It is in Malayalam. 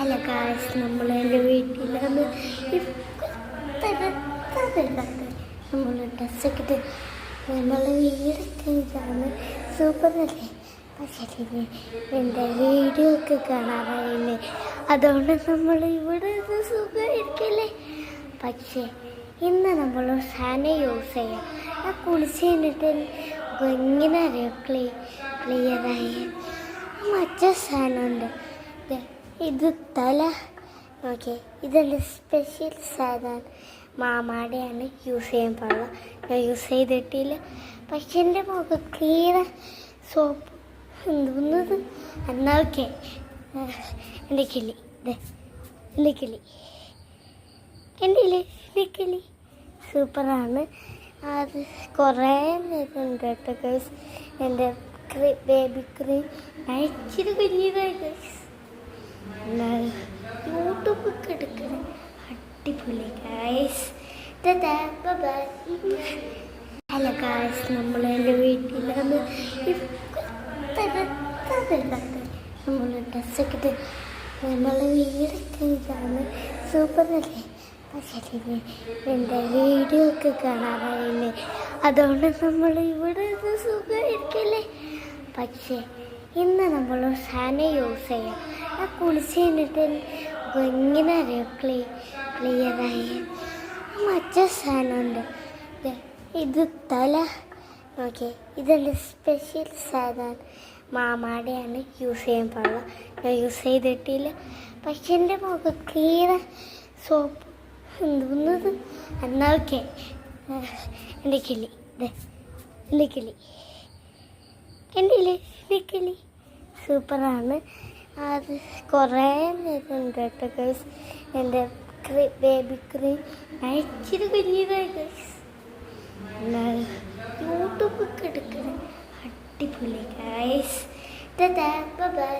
ഹലോ ഗായ്സ്, നമ്മൾ എൻ്റെ വീട്ടിലാണ്. നമ്മൾ ഡ്രസ്സൊക്കെ ഇട്ട് നമ്മൾ വീടൊക്കെ ഇതാണ്. സൂപ്പറല്ലേ? പക്ഷേ എൻ്റെ വീഡിയോ ഒക്കെ കാണാറായില്ലേ, അതുകൊണ്ട് നമ്മൾ ഇവിടെ സുഖമായിരിക്കല്ലേ. പക്ഷേ ഇന്ന് നമ്മൾ സാധനം യൂസ് ചെയ്യാം. ആ കുളിച്ച് കഴിഞ്ഞിട്ട് ഇങ്ങനെ അറിയാം ക്ലിയറായി മറ്റേ സാധനമുണ്ട്. ഇത് തല ഓക്കെ, ഇതെൻ്റെ സ്പെഷ്യൽ സാധനം. മാമാടെയാണ് യൂസ് ചെയ്യാൻ പാടില്ല, ഞാൻ യൂസ് ചെയ്തിട്ടില്ല. പക്ഷെ എൻ്റെ മുഖം ക്ലീന സോപ്പ് എന്തോന്നത് എന്നാൽ ഓക്കെ. എൻ്റെ കിളി എൻ്റെ കിളി എൻ്റെ കിളി സൂപ്പറാണ്. അത് കുറേ നേരമുണ്ട് കേട്ടോ ഗൈസ്. എൻ്റെ ബേബി ക്രീം ഇച്ചിരി കുഞ്ഞിതായി ഗൈസ്. യൂട്യൂബൊക്കെ എടുക്കണം, അടിപൊളി ഗൈസ്. ഹലോ ഗൈസ്, നമ്മൾ എൻ്റെ വീട്ടിലാണ്. നമ്മൾ ഡ്രസ്സൊക്കെ ഇട്ട് നമ്മൾ വീടൊക്കെ ഇതാണ്. സൂപ്പറല്ലേ? പക്ഷേ എൻ്റെ വീഡിയോ ഒക്കെ കാണാറായില്ലേ, അതുകൊണ്ട് നമ്മൾ ഇവിടെ സുഖമായിരിക്കല്ലേ. പക്ഷേ ഇന്ന് നമ്മൾ സാധനം യൂസ് ചെയ്യാം. ആ കുളിച്ച് കഴിഞ്ഞിട്ട് ഇങ്ങനെ അറിയാം ക്ലിയറായി മറ്റേ സാധനമുണ്ട്. ഇത് തല ഓക്കെ, ഇതെൻ്റെ സ്പെഷ്യൽ സാധനം. മാമാടെയാണ് യൂസ് ചെയ്യാൻ പാടില്ല, ഞാൻ യൂസ് ചെയ്തിട്ടില്ല. പക്ഷെ എൻ്റെ മുഖം ക്ലീന സോപ്പ് എന്തോന്നത് എന്നാൽ ഓക്കെ. എൻ്റെ കിളി എൻ്റെ കിളി എൻ്റെ കിളി സൂപ്പറാണ്. അത് കുറേ നേരമുണ്ട് കേട്ടോ ഗൈസ്. എൻ്റെ ബേബി ക്രീം ഇച്ചിരി കുഞ്ഞിതായി ഗൈസ്. യൂട്യൂബൊക്കെ എടുക്കണം, അടിപൊളി ഗൈസ്. ബൈ.